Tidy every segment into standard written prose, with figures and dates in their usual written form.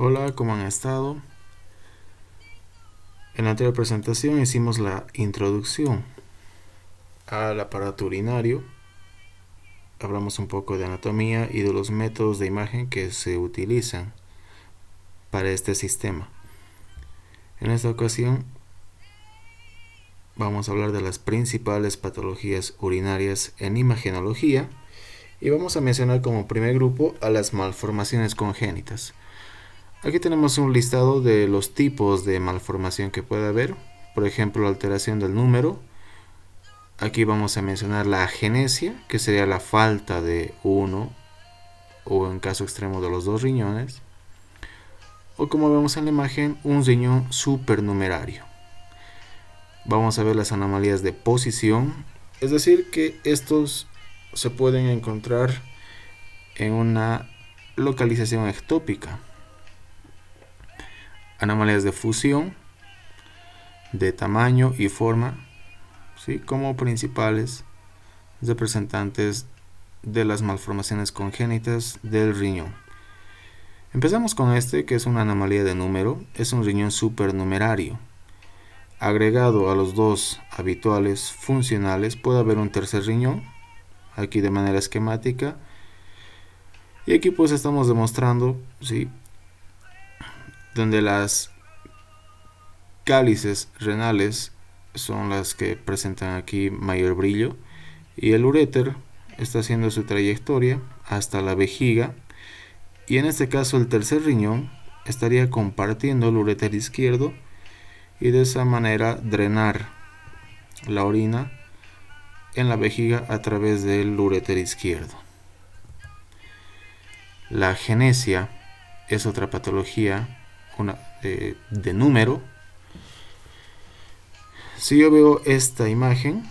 Hola, ¿cómo han estado? En la anterior presentación hicimos la introducción al aparato urinario. Hablamos un poco de anatomía y de los métodos de imagen que se utilizan para este sistema. En esta ocasión vamos a hablar de las principales patologías urinarias en imagenología y vamos a mencionar como primer grupo a las malformaciones congénitas. Aquí tenemos un listado de los tipos de malformación que puede haber, por ejemplo, alteración del número. Aquí vamos a mencionar la agenesia, que sería la falta de uno o en caso extremo de los dos riñones. O como vemos en la imagen, un riñón supernumerario. Vamos a ver las anomalías de posición, es decir, que estos se pueden encontrar en una localización ectópica. Anomalías de fusión, de tamaño y forma, ¿sí?, como principales representantes de las malformaciones congénitas del riñón. Empezamos con este, que es una anomalía de número. Es un riñón supernumerario. Agregado a los dos habituales funcionales puede haber un tercer riñón, aquí de manera esquemática. Y aquí pues estamos demostrando, ¿sí?, donde las cálices renales son las que presentan aquí mayor brillo y el uréter está haciendo su trayectoria hasta la vejiga, y en este caso el tercer riñón estaría compartiendo el uréter izquierdo y de esa manera drenar la orina en la vejiga a través del uréter izquierdo. La agenesia es otra patología de número. Si yo veo esta imagen,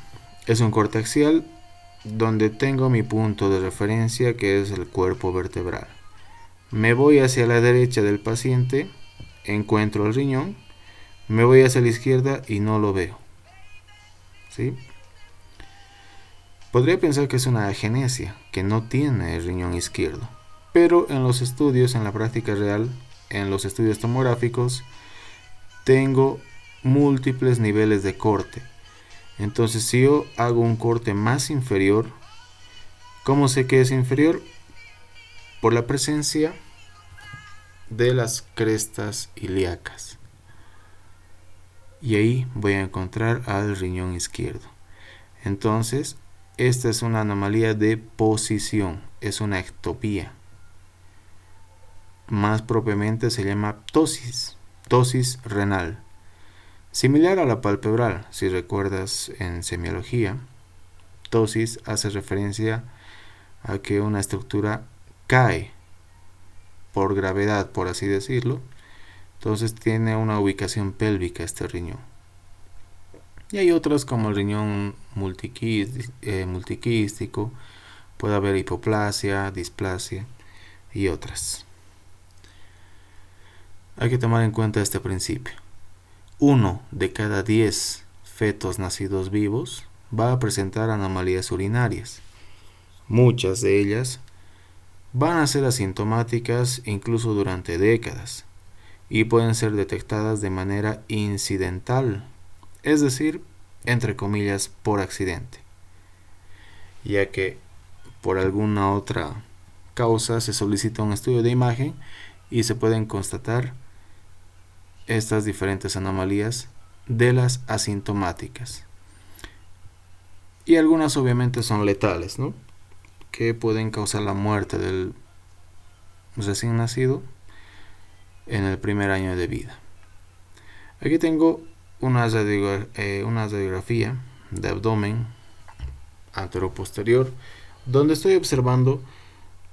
es un corte axial donde tengo mi punto de referencia, que es el cuerpo vertebral. Me voy hacia la derecha del paciente, encuentro el riñón, me voy hacia la izquierda y no lo veo, ¿sí? Podría pensar que es una agenesia, que no tiene el riñón izquierdo, pero en los estudios, en la práctica real, en los estudios tomográficos, tengo múltiples niveles de corte. Entonces, si yo hago un corte más inferior, ¿cómo sé que es inferior? Por la presencia de las crestas ilíacas. Y ahí voy a encontrar al riñón izquierdo. Entonces, esta es una anomalía de posición, es una ectopía. Más propiamente se llama ptosis renal. Similar a la palpebral, si recuerdas en semiología, ptosis hace referencia a que una estructura cae por gravedad, por así decirlo. Entonces tiene una ubicación pélvica este riñón. Y hay otras como el riñón multiquístico, puede haber hipoplasia, displasia y otras. Hay que tomar en cuenta este principio. 1 de cada 10 fetos nacidos vivos va a presentar anomalías urinarias. Muchas de ellas van a ser asintomáticas incluso durante décadas y pueden ser detectadas de manera incidental, es decir, entre comillas, por accidente, ya que por alguna otra causa se solicita un estudio de imagen y se pueden constatar estas diferentes anomalías de las asintomáticas. Y algunas obviamente son letales, ¿no?, que pueden causar la muerte del recién nacido en el primer año de vida. Aquí tengo una radiografía de abdomen anteroposterior donde estoy observando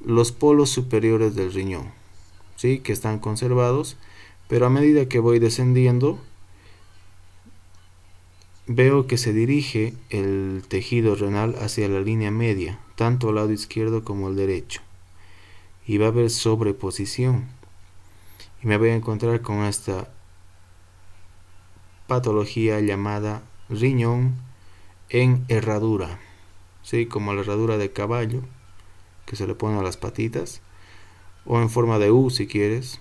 los polos superiores del riñón, ¿sí?, que están conservados, pero a medida que voy descendiendo veo que se dirige el tejido renal hacia la línea media, tanto al lado izquierdo como al derecho, y va a haber sobreposición y me voy a encontrar con esta patología llamada riñón en herradura, ¿sí?, como la herradura de caballo que se le pone a las patitas, o en forma de U si quieres.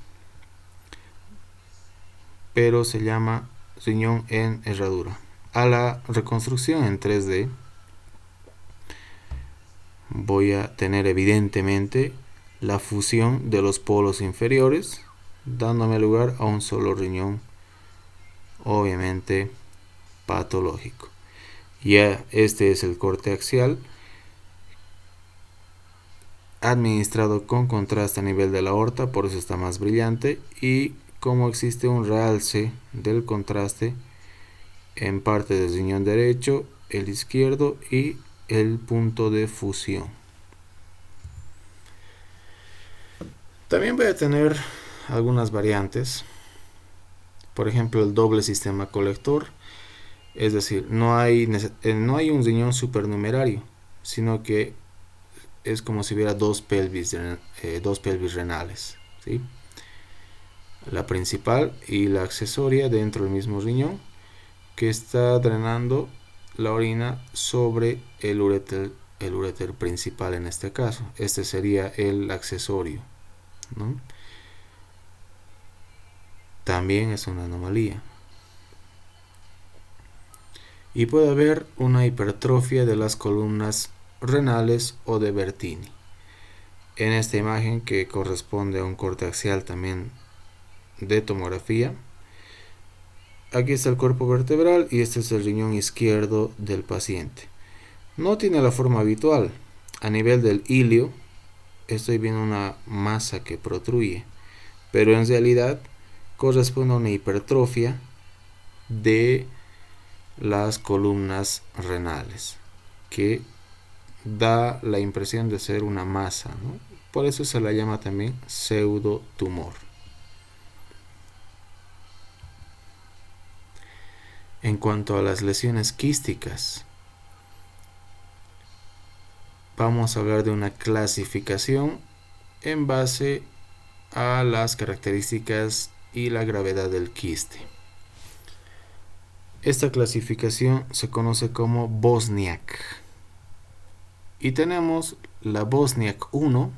pero se llama riñón en herradura. A la reconstrucción en 3D voy a tener evidentemente la fusión de los polos inferiores, dándome lugar a un solo riñón, obviamente patológico. Ya este es el corte axial administrado con contraste a nivel de la aorta, por eso está más brillante, y como existe un realce del contraste en parte del riñón derecho, el izquierdo y el punto de fusión. También voy a tener algunas variantes, por ejemplo el doble sistema colector, es decir, no hay un riñón supernumerario, sino que es como si hubiera dos pelvis renales, ¿sí? La principal y la accesoria dentro del mismo riñón, que está drenando la orina sobre el uréter principal en este caso. Este sería el accesorio, ¿no? También es una anomalía. Y puede haber una hipertrofia de las columnas renales o de Bertini. En esta imagen, que corresponde a un corte axial también de tomografía, aquí está el cuerpo vertebral y este es el riñón izquierdo del paciente. No tiene la forma habitual. A nivel del ilio estoy viendo una masa que protruye, pero en realidad corresponde a una hipertrofia de las columnas renales, que da la impresión de ser una masa, ¿no? Por eso se la llama también pseudotumor. En cuanto a las lesiones quísticas, vamos a hablar de una clasificación en base a las características y la gravedad del quiste. Esta clasificación se conoce como Bosniak. Y tenemos la Bosniak 1,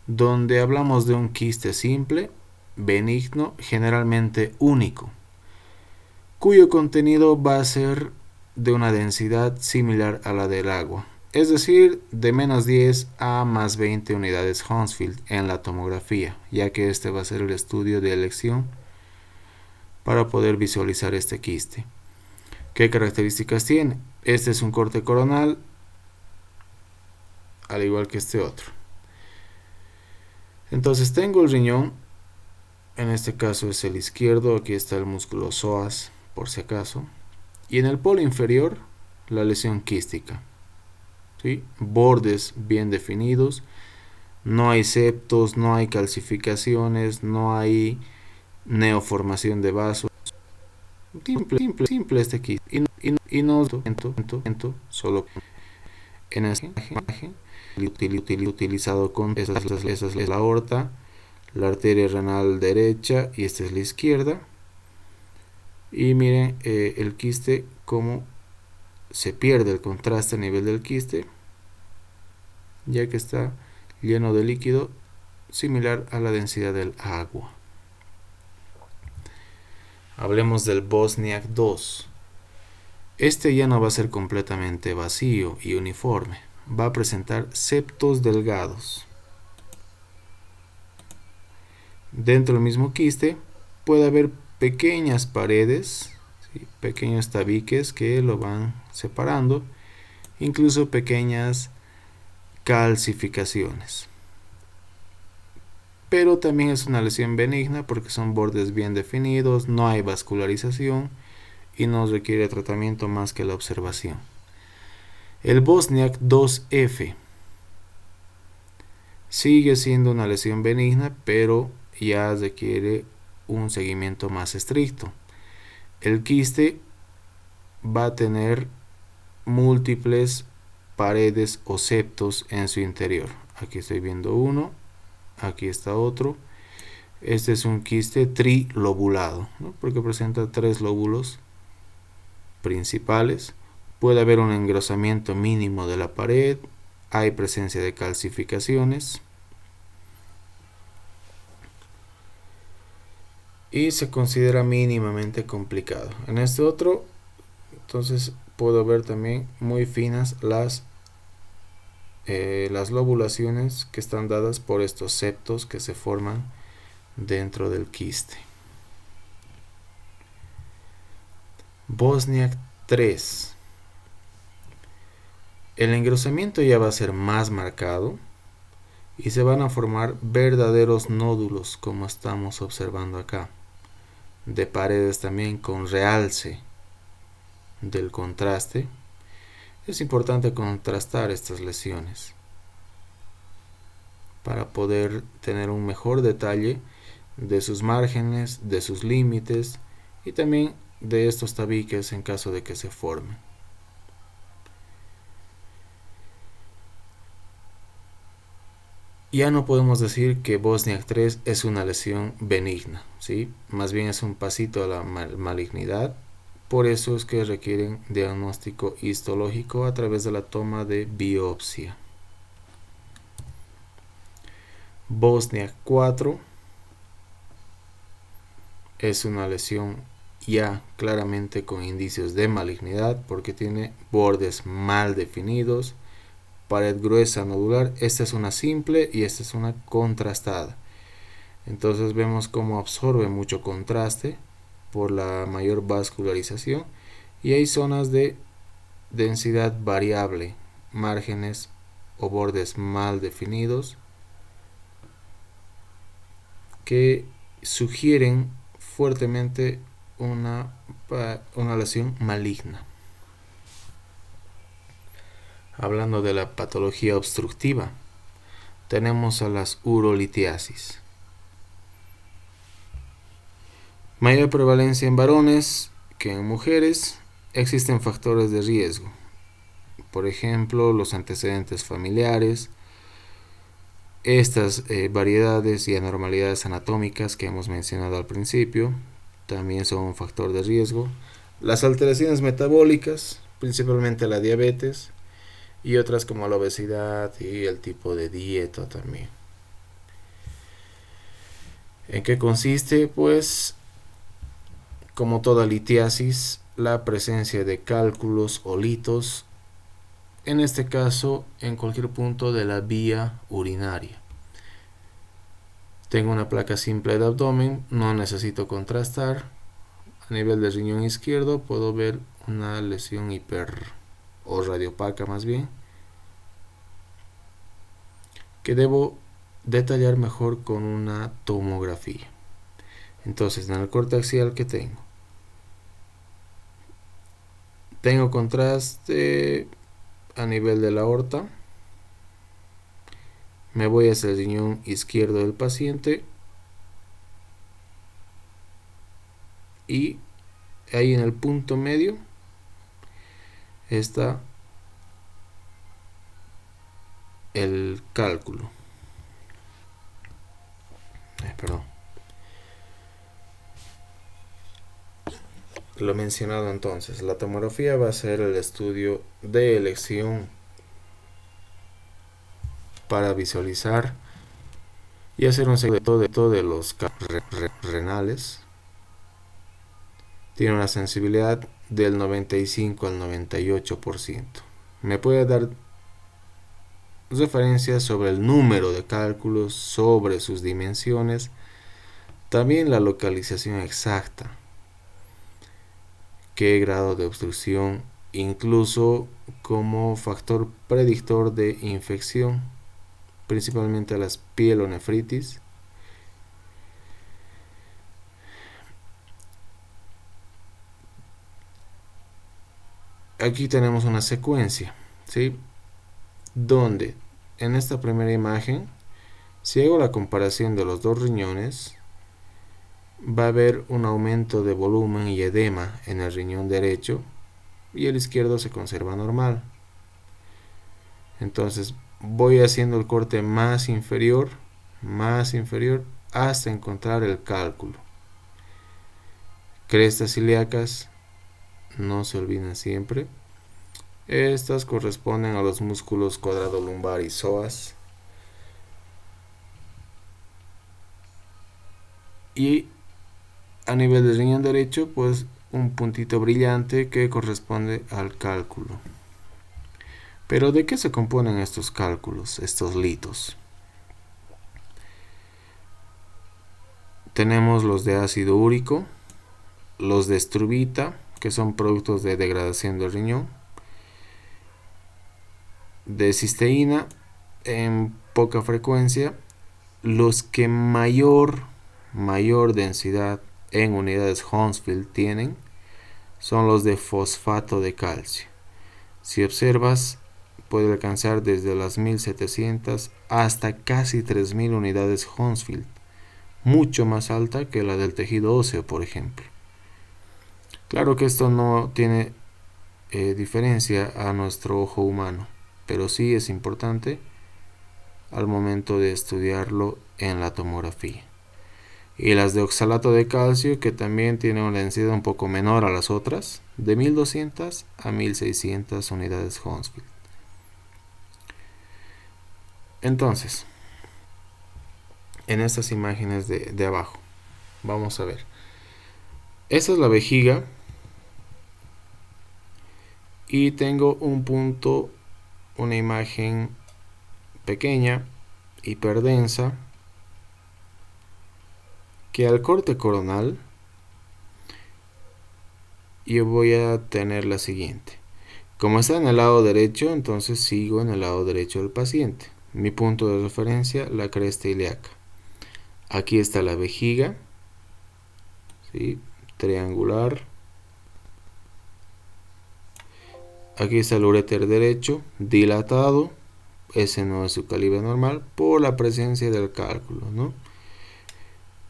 donde hablamos de un quiste simple, benigno, generalmente único, cuyo contenido va a ser de una densidad similar a la del agua, es decir, de menos 10 a más 20 unidades Hounsfield en la tomografía, ya que este va a ser el estudio de elección para poder visualizar este quiste. ¿Qué características tiene? Este es un corte coronal, al igual que este otro. Entonces tengo el riñón, en este caso es el izquierdo, aquí está el músculo psoas, por si acaso, y en el polo inferior la lesión quística, ¿sí? Bordes bien definidos, no hay septos, no hay calcificaciones, no hay neoformación de vasos, simple este quiste, y no solo en esta imagen utilizado con esa es la aorta, la arteria renal derecha y esta es la izquierda. Y miren el quiste, cómo se pierde el contraste a nivel del quiste, ya que está lleno de líquido similar a la densidad del agua. Hablemos del Bosniak 2. Este ya no va a ser completamente vacío y uniforme, va a presentar septos delgados. Dentro del mismo quiste puede haber pequeñas paredes, ¿sí? Pequeños tabiques que lo van separando, incluso pequeñas calcificaciones. Pero también es una lesión benigna porque son bordes bien definidos, no hay vascularización y no requiere tratamiento más que la observación. El Bosniak 2F sigue siendo una lesión benigna, pero ya requiere un seguimiento más estricto. El quiste va a tener múltiples paredes o septos en su interior. Aquí estoy viendo uno, aquí está otro. Este es un quiste trilobulado, ¿no? Porque presenta 3 lóbulos principales. Puede haber un engrosamiento mínimo de la pared, hay presencia de calcificaciones. y se considera mínimamente complicado. En este otro, entonces puedo ver también muy finas las lobulaciones que están dadas por estos septos que se forman dentro del quiste. Bosniak 3. El engrosamiento ya va a ser más marcado y se van a formar verdaderos nódulos, como estamos observando acá, de paredes también con realce del contraste. Es importante contrastar estas lesiones para poder tener un mejor detalle de sus márgenes, de sus límites y también de estos tabiques en caso de que se formen. Ya no podemos decir que Bosniak 3 es una lesión benigna, ¿sí? Más bien es un pasito a la malignidad. Por eso es que requieren diagnóstico histológico a través de la toma de biopsia. Bosniak 4 es una lesión ya claramente con indicios de malignidad porque tiene bordes mal definidos, pared gruesa nodular. Esta es una simple y esta es una contrastada. Entonces vemos cómo absorbe mucho contraste por la mayor vascularización y hay zonas de densidad variable, márgenes o bordes mal definidos que sugieren fuertemente una lesión maligna. Hablando de la patología obstructiva, tenemos a las urolitiasis. Mayor prevalencia en varones que en mujeres. Existen factores de riesgo, por ejemplo, los antecedentes familiares, estas variedades y anormalidades anatómicas que hemos mencionado al principio, también son un factor de riesgo. Las alteraciones metabólicas, principalmente la diabetes, y otras como la obesidad y el tipo de dieta también. ¿En qué consiste? Pues, como toda litiasis, la presencia de cálculos o litos, en este caso en cualquier punto de la vía urinaria. Tengo una placa simple de abdomen, no necesito contrastar. A nivel del riñón izquierdo puedo ver una lesión o radiopaca más bien, que debo detallar mejor con una tomografía. Entonces, en el corte axial que tengo contraste a nivel de la aorta. Me voy hacia el riñón izquierdo del paciente y ahí en el punto medio está el cálculo. Perdón. Lo mencionado entonces, la tomografía va a ser el estudio de elección para visualizar y hacer un seguimiento de los renales. Tiene una sensibilidad del 95 al 98%. Me puede dar referencias sobre el número de cálculos, sobre sus dimensiones, también la localización exacta, qué grado de obstrucción, incluso como factor predictor de infección, principalmente las pielonefritis. Aquí tenemos una secuencia, ¿sí? Donde en esta primera imagen, si hago la comparación de los dos riñones, va a haber un aumento de volumen y edema en el riñón derecho y el izquierdo se conserva normal. Entonces voy haciendo el corte más inferior hasta encontrar el cálculo. Crestas ilíacas, no se olviden siempre. Estas corresponden a los músculos cuadrado lumbar y psoas. Y A nivel del riñón derecho, pues un puntito brillante que corresponde al cálculo. Pero ¿de qué se componen estos cálculos, estos litos? Tenemos los de ácido úrico, los de estrubita, que son productos de degradación del riñón, de cisteína en poca frecuencia, los que mayor densidad en unidades Hounsfield tienen son los de fosfato de calcio. Si observas, puede alcanzar desde las 1700 hasta casi 3000 unidades Hounsfield, mucho más alta que la del tejido óseo, por ejemplo. Claro que esto no tiene diferencia a nuestro ojo humano, pero sí es importante al momento de estudiarlo en la tomografía. Y las de oxalato de calcio, que también tienen una densidad un poco menor a las otras, de 1200 a 1600 unidades Hounsfield. Entonces, en estas imágenes de abajo, vamos a ver. Esta es la vejiga y tengo un punto, una imagen pequeña, hiperdensa, que al corte coronal yo voy a tener la siguiente. Como está en el lado derecho, entonces sigo en el lado derecho del paciente. Mi punto de referencia, la cresta ilíaca. Aquí está la vejiga, ¿sí? Triangular. Aquí está el uréter derecho, dilatado. Ese no es su calibre normal por la presencia del cálculo, ¿no?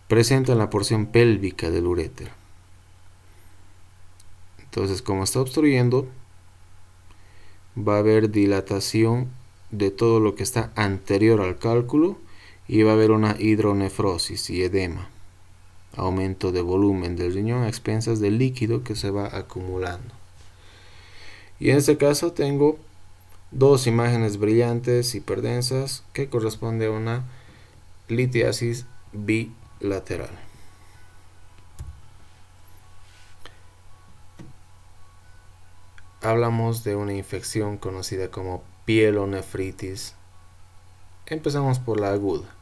Presenta la porción pélvica del uréter. Entonces, como está obstruyendo, va a haber dilatación de todo lo que está anterior al cálculo y va a haber una hidronefrosis y edema, aumento de volumen del riñón a expensas del líquido que se va acumulando. Y en este caso tengo dos imágenes brillantes hiperdensas que corresponde a una litiasis bilateral. Hablamos de una infección conocida como pielonefritis. Empezamos por la aguda.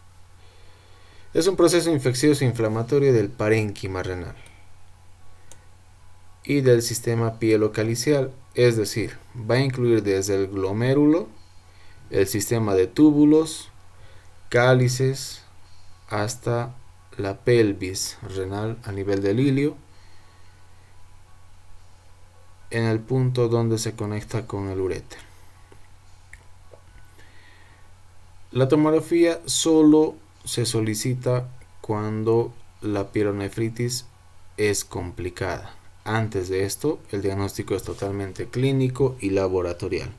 Es un proceso infeccioso inflamatorio del parénquima renal y del sistema pielocalicial, es decir, va a incluir desde el glomérulo, el sistema de túbulos, cálices, hasta la pelvis renal a nivel del ilio, en el punto donde se conecta con el uréter. La tomografía solo se solicita cuando la pielonefritis es complicada. Antes de esto, el diagnóstico es totalmente clínico y laboratorial.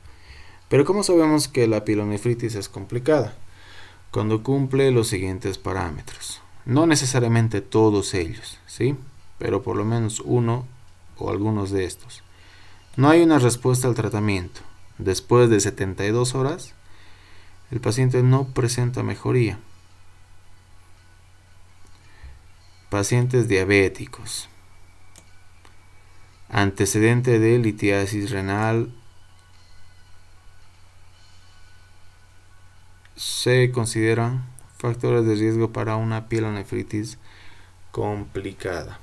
Pero ¿cómo sabemos que la pielonefritis es complicada? Cuando cumple los siguientes parámetros. No necesariamente todos ellos, ¿sí? Pero por lo menos uno o algunos de estos. No hay una respuesta al tratamiento. Después de 72 horas, el paciente no presenta mejoría. Pacientes diabéticos. Antecedente de litiasis renal. Se consideran factores de riesgo para una pielonefritis complicada.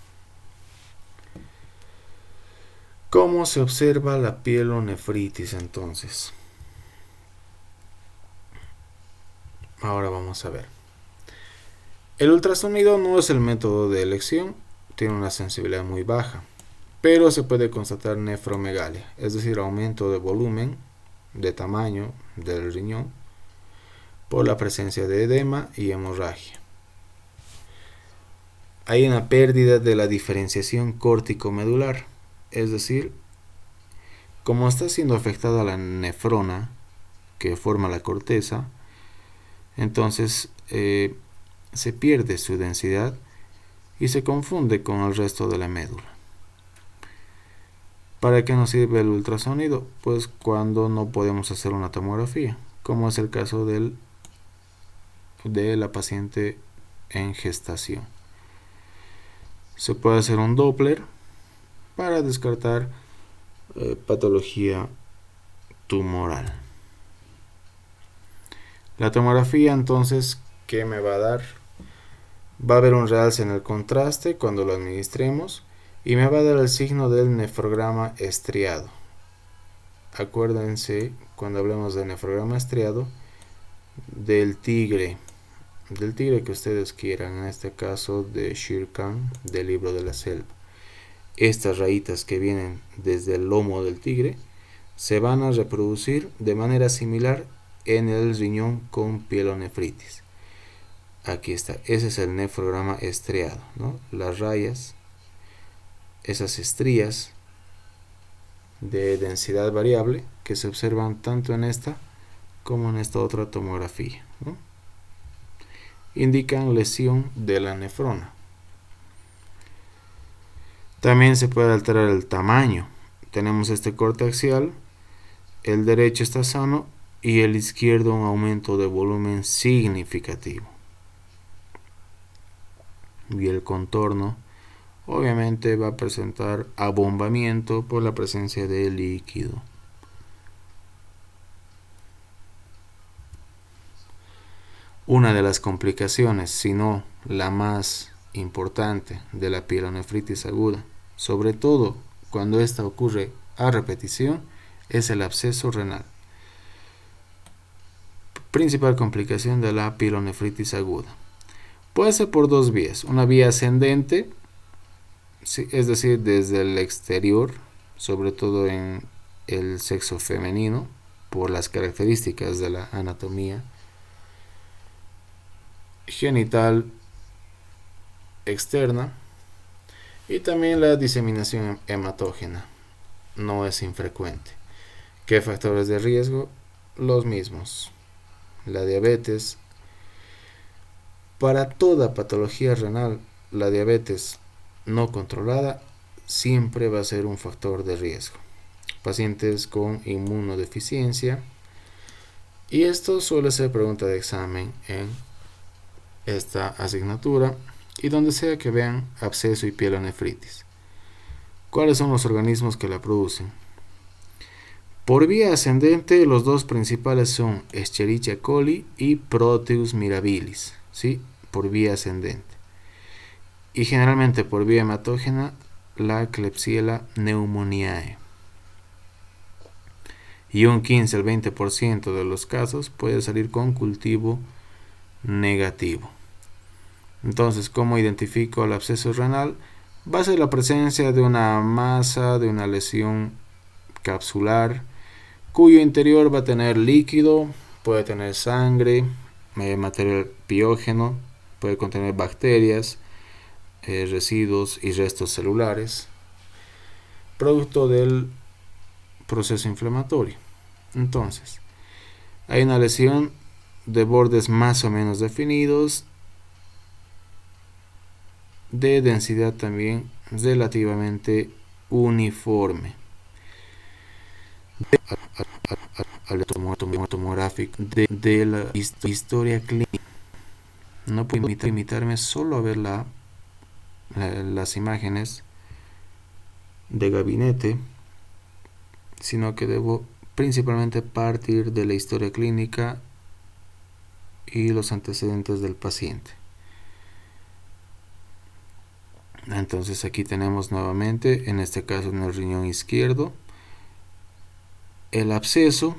¿Cómo se observa la pielonefritis entonces? Ahora vamos a ver. El ultrasonido no es el método de elección, tiene una sensibilidad muy baja, pero se puede constatar nefromegalia, es decir, aumento de volumen, de tamaño del riñón, por la presencia de edema y hemorragia. Hay una pérdida de la diferenciación córtico-medular, es decir, como está siendo afectada la nefrona que forma la corteza, entonces se pierde su densidad y se confunde con el resto de la médula. ¿Para qué nos sirve el ultrasonido? Pues cuando no podemos hacer una tomografía, como es el caso de la paciente en gestación. Se puede hacer un Doppler para descartar patología tumoral. La tomografía, entonces, ¿qué me va a dar? Va a haber un realce en el contraste cuando lo administremos y me va a dar el signo del nefrograma estriado. Acuérdense, cuando hablemos del nefrograma estriado, del tigre que ustedes quieran, en este caso de Shere Khan, del libro de la selva. Estas rayitas que vienen desde el lomo del tigre se van a reproducir de manera similar en el riñón con pielonefritis. Aquí está, ese es el nefrograma estriado, ¿no? Las rayas, esas estrías de densidad variable que se observan tanto en esta como en esta otra tomografía, ¿no? Indican lesión de la nefrona. También se puede alterar el tamaño. Tenemos este corte axial, el derecho está sano y el izquierdo un aumento de volumen significativo. Y el contorno obviamente va a presentar abombamiento por la presencia de líquido. Una de las complicaciones, si no la más importante, de la pielonefritis aguda, sobre todo cuando esta ocurre a repetición, es el absceso renal. Principal complicación de la pielonefritis aguda. Puede ser por dos vías. Una vía ascendente, es decir, desde el exterior, sobre todo en el sexo femenino, por las características de la anatomía genital externa, y también la diseminación hematógena no es infrecuente. ¿Qué factores de riesgo? Los mismos. La diabetes. Para toda patología renal, la diabetes no controlada siempre va a ser un factor de riesgo. Pacientes con inmunodeficiencia, y esto suele ser pregunta de examen en esta asignatura y donde sea que vean absceso y pielonefritis. ¿Cuáles son los organismos que la producen? Por vía ascendente, los dos principales son Escherichia coli y Proteus mirabilis, ¿sí? Por vía ascendente. Y generalmente por vía hematógena, la Klebsiella pneumoniae. Y un 15 al 20% de los casos puede salir con cultivo negativo. Entonces, ¿cómo identifico el absceso renal? Va a ser la presencia de una masa, de una lesión capsular, cuyo interior va a tener líquido, puede tener sangre, material piógeno, puede contener bacterias, residuos y restos celulares, producto del proceso inflamatorio. Entonces, hay una lesión de bordes más o menos definidos, de densidad también relativamente uniforme. Al tomográfico de la historia clínica, no puedo limitarme solo a ver las imágenes de gabinete, sino que debo principalmente partir de la historia clínica y los antecedentes del paciente. Entonces aquí tenemos nuevamente, en este caso en el riñón izquierdo, el absceso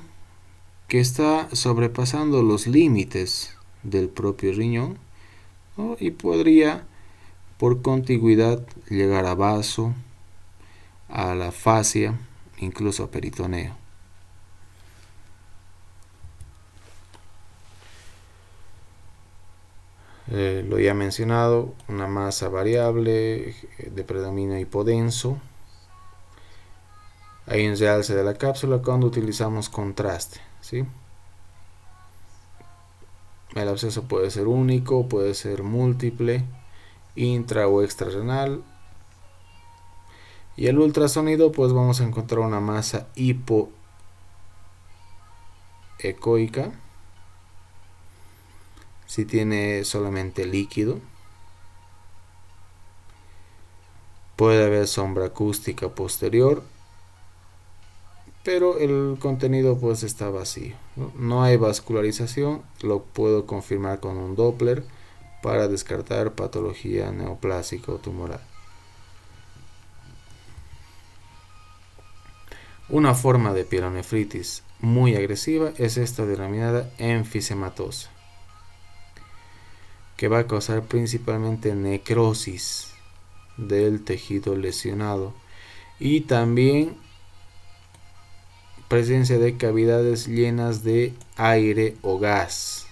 que está sobrepasando los límites del propio riñón, ¿no? Y podría por contigüidad llegar a vaso, a la fascia, incluso a peritoneo. Lo ya mencionado, una masa variable de predominio hipodenso. Hay un realce de la cápsula cuando utilizamos contraste, ¿sí? El absceso puede ser único, puede ser múltiple, intra o extrarrenal. Y el ultrasonido, pues vamos a encontrar una masa hipoecoica si tiene solamente líquido. Puede haber sombra acústica posterior, pero el contenido pues está vacío. No hay vascularización, lo puedo confirmar con un Doppler para descartar patología neoplásica o tumoral. Una forma de pielonefritis muy agresiva es esta denominada enfisematosa, que va a causar principalmente necrosis del tejido lesionado y también presencia de cavidades llenas de aire o gas.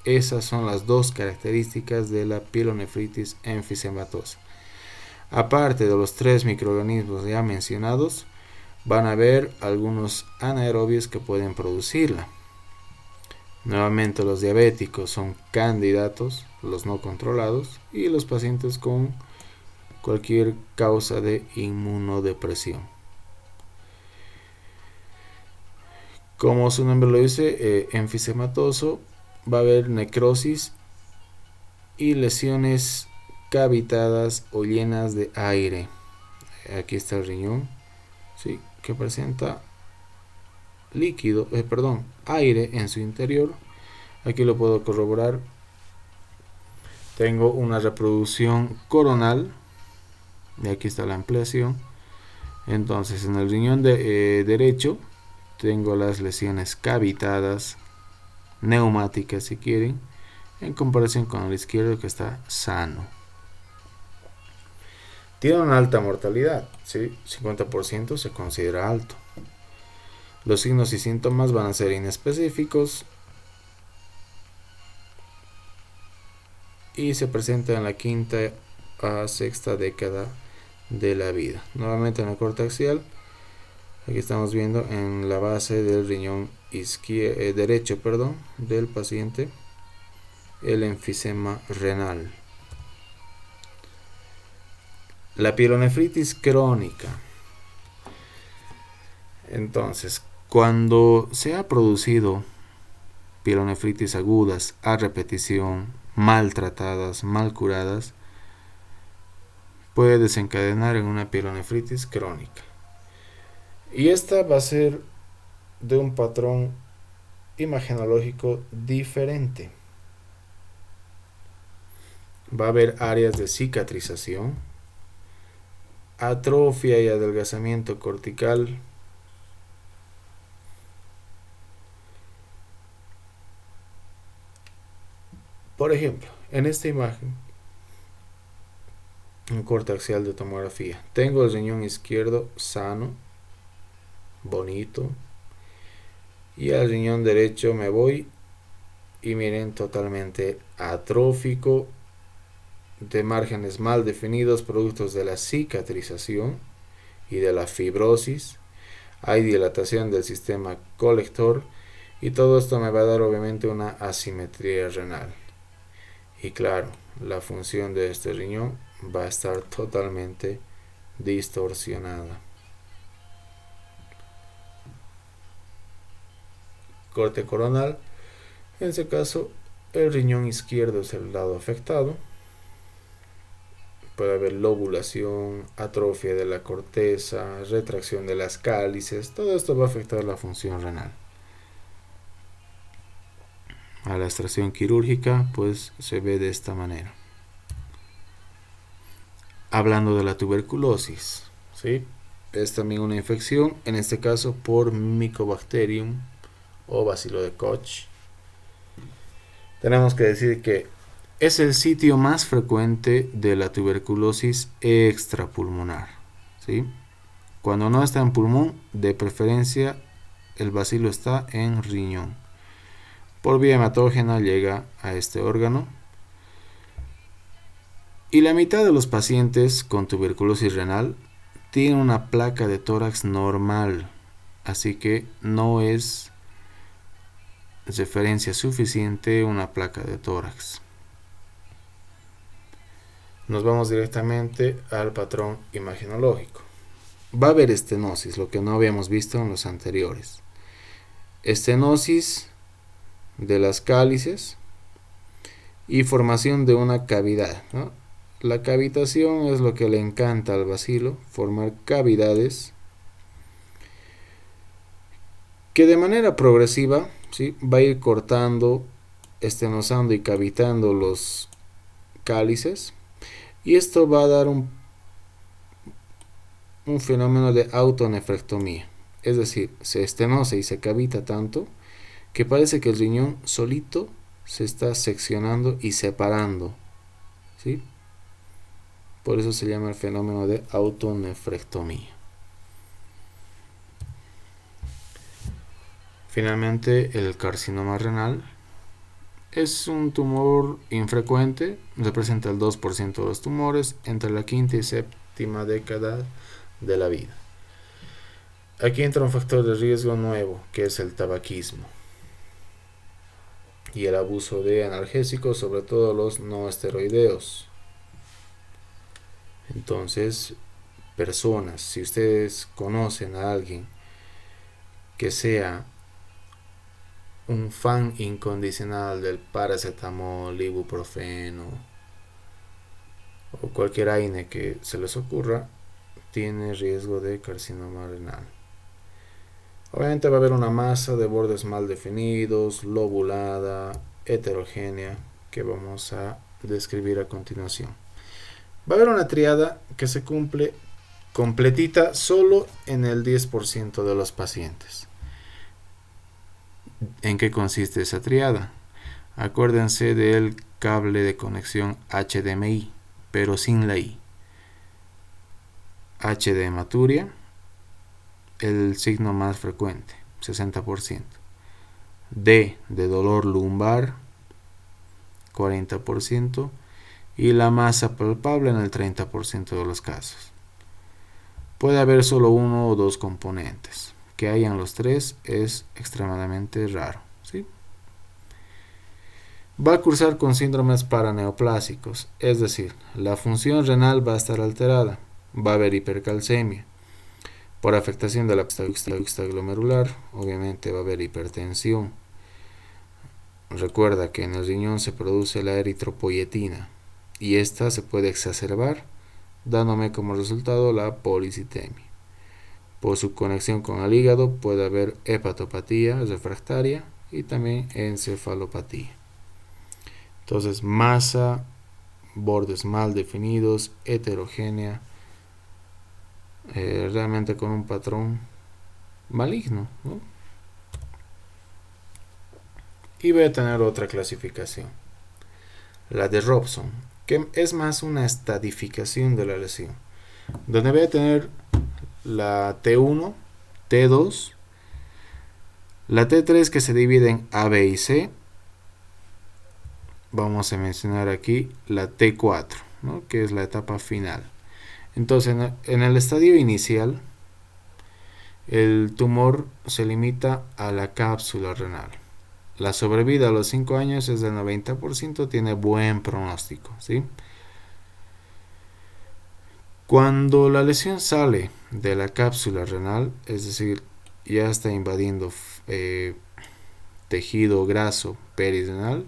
Esas son las dos características de la pielonefritis enfisematosa. Aparte de los 3 microorganismos ya mencionados, van a haber algunos anaerobios que pueden producirla. Nuevamente los diabéticos son candidatos, los no controlados, y los pacientes con cualquier causa de inmunodepresión. Como su nombre lo dice, enfisematoso, va a haber necrosis y lesiones cavitadas o llenas de aire. Aquí está el riñón, ¿sí?, que presenta aire en su interior. Aquí lo puedo corroborar. Tengo una reproducción coronal y aquí está la ampliación. Entonces en el riñón derecho tengo las lesiones cavitadas, neumáticas si quieren, en comparación con el izquierdo que está sano. Tiene una alta mortalidad, ¿sí? 50% se considera alto. Los signos y síntomas van a ser inespecíficos y se presenta en la quinta a sexta década de la vida. Nuevamente en la corte axial, aquí estamos viendo en la base del riñón derecho del paciente el enfisema renal. La pielonefritis crónica. Entonces, cuando se ha producido pielonefritis agudas a repetición, maltratadas, mal curadas, puede desencadenar en una pielonefritis crónica. Y esta va a ser de un patrón imagenológico diferente. Va a haber áreas de cicatrización, atrofia y adelgazamiento cortical, por ejemplo, en esta imagen, un corte axial de tomografía, tengo el riñón izquierdo sano, bonito, y al riñón derecho me voy y miren, totalmente atrófico, de márgenes mal definidos, productos de la cicatrización y de la fibrosis. Hay dilatación del sistema colector y todo esto me va a dar obviamente una asimetría renal. Y claro, la función de este riñón va a estar totalmente distorsionada. Corte coronal. En ese caso, el riñón izquierdo es el lado afectado. Puede haber lobulación, atrofia de la corteza, retracción de las cálices. Todo esto va a afectar la función renal. A la extracción quirúrgica, pues se ve de esta manera. Hablando de la tuberculosis, ¿sí?, es también una infección, en este caso por Mycobacterium o bacilo de Koch. Tenemos que decir que es el sitio más frecuente de la tuberculosis extrapulmonar, ¿sí? Cuando no está en pulmón, de preferencia el bacilo está en riñón. Por vía hematógena llega a este órgano. Y la mitad de los pacientes con tuberculosis renal tienen una placa de tórax normal, así que no es referencia suficiente una placa de tórax. Nos vamos directamente al patrón imagenológico. Va a haber estenosis, lo que no habíamos visto en los anteriores. Estenosis de las cálices y formación de una cavidad, ¿no? La cavitación es lo que le encanta al bacilo, formar cavidades que de manera progresiva, ¿sí?, va a ir cortando, estenosando y cavitando los cálices, y esto va a dar un fenómeno de autonefrectomía. Es decir, se estenosa y se cavita tanto que parece que el riñón solito se está seccionando y separando, ¿sí? Por eso se llama el fenómeno de autonefrectomía. Finalmente, el carcinoma renal es un tumor infrecuente, representa el 2% de los tumores entre la quinta y séptima década de la vida. Aquí entra un factor de riesgo nuevo, que es el tabaquismo y el abuso de analgésicos, sobre todo los no esteroideos. Entonces, personas, si ustedes conocen a alguien que sea un fan incondicional del paracetamol, ibuprofeno o cualquier AINE que se les ocurra, tiene riesgo de carcinoma renal. Obviamente va a haber una masa de bordes mal definidos, lobulada, heterogénea, que vamos a describir a continuación. Va a haber una triada que se cumple completita solo en el 10% de los pacientes. ¿En qué consiste esa triada? Acuérdense del cable de conexión HDMI, pero sin la I. H de hematuria, el signo más frecuente, 60%. D de dolor lumbar, 40%. Y la masa palpable en el 30% de los casos. Puede haber solo uno o dos componentes. Que hayan los tres es extremadamente raro, ¿sí? Va a cursar con síndromes paraneoplásicos, es decir, la función renal va a estar alterada, va a haber hipercalcemia. Por afectación de la justa glomerular, obviamente va a haber hipertensión. Recuerda que en el riñón se produce la eritropoyetina y esta se puede exacerbar, dándome como resultado la policitemia. Por su conexión con el hígado puede haber hepatopatía refractaria y también encefalopatía. Entonces, masa, bordes mal definidos, heterogénea, realmente con un patrón maligno, ¿no? Y voy a tener otra clasificación, la de Robson, que es más una estadificación de la lesión, donde voy a tener la T1, T2, la T3 que se divide en A, B y C. Vamos a mencionar aquí la T4, ¿no?, que es la etapa final. Entonces, en el estadio inicial, el tumor se limita a la cápsula renal. La sobrevida a los 5 años es del 90%, tiene buen pronóstico, ¿sí? Cuando la lesión sale de la cápsula renal, es decir, ya está invadiendo tejido graso perirenal,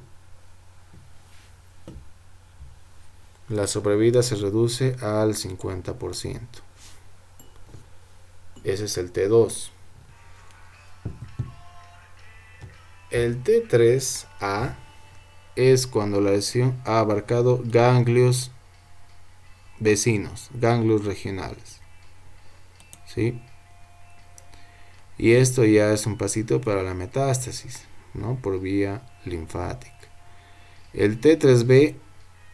la sobrevida se reduce al 50%. Ese es el T2. El T3A es cuando la lesión ha abarcado ganglios vecinos, ganglios regionales, ¿sí? Y esto ya es un pasito para la metástasis, ¿no?, por vía linfática. El T3B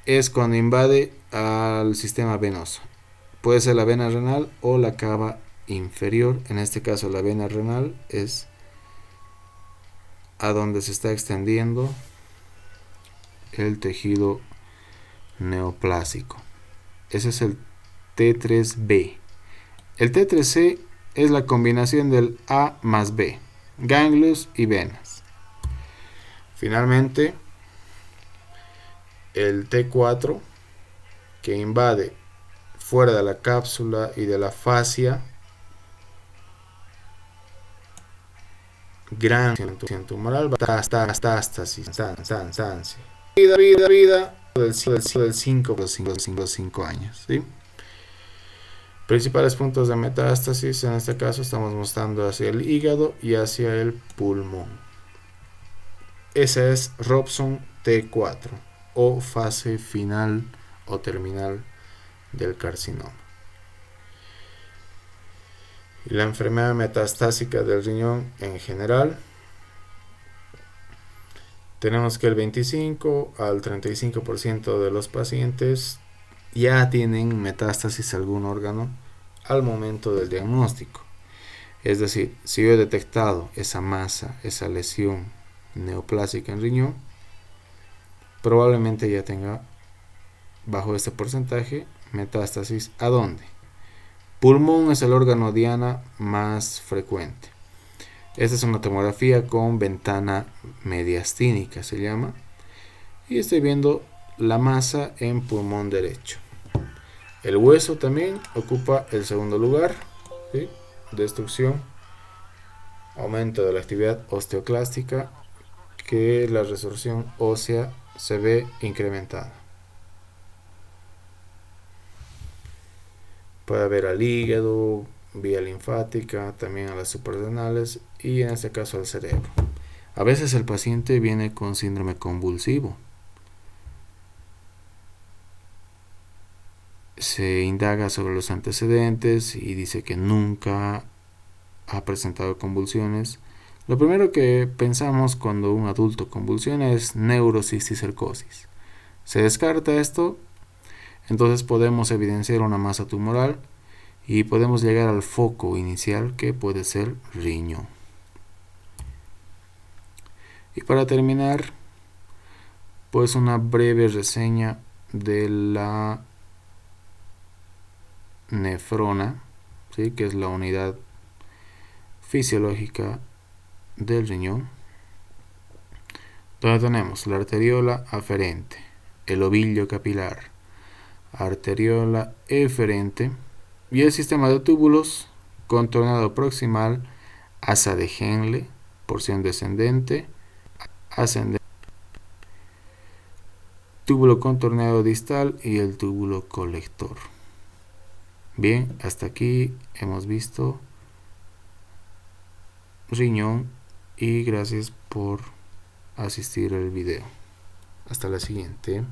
es cuando invade al sistema venoso. Puede ser la vena renal o la cava inferior. En este caso la vena renal es a donde se está extendiendo el tejido neoplásico. Ese es el T3B. El T3C es la combinación del A más B, ganglios y venas. Finalmente, el T4, que invade fuera de la cápsula y de la fascia, gran tumoral, metástasis, vida, del 5 años, ¿sí? Principales puntos de metástasis, en este caso estamos mostrando hacia el hígado y hacia el pulmón. Esa es Robson T4 o fase final o terminal del carcinoma. Y la enfermedad metastásica del riñón en general, tenemos que el 25 al 35% de los pacientes ya tienen metástasis a algún órgano al momento del diagnóstico. Es decir, si yo he detectado esa masa, esa lesión neoplásica en riñón, probablemente ya tenga bajo este porcentaje metástasis. ¿A dónde? Pulmón es el órgano diana más frecuente. Esta es una tomografía con ventana mediastínica, se llama. Y estoy viendo la masa en pulmón derecho. El hueso también ocupa el segundo lugar, ¿sí? Destrucción, aumento de la actividad osteoclástica, que la resorción ósea se ve incrementada. Puede haber al hígado, vía linfática, también a las suprarrenales y en este caso al cerebro. A veces el paciente viene con síndrome convulsivo. Se indaga sobre los antecedentes y dice que nunca ha presentado convulsiones. Lo primero que pensamos cuando un adulto convulsiona es neurocisticercosis. Se descarta esto, entonces podemos evidenciar una masa tumoral y podemos llegar al foco inicial, que puede ser riñón. Y para terminar, pues una breve reseña de la nefrona, ¿sí? Que es la unidad fisiológica del riñón, donde tenemos la arteriola aferente, el ovillo capilar, arteriola eferente y el sistema de túbulos contorneado proximal, asa de Henle, porción descendente, ascendente, túbulo contorneado distal y el túbulo colector. Bien, hasta aquí hemos visto riñón y gracias por asistir al video. Hasta la siguiente.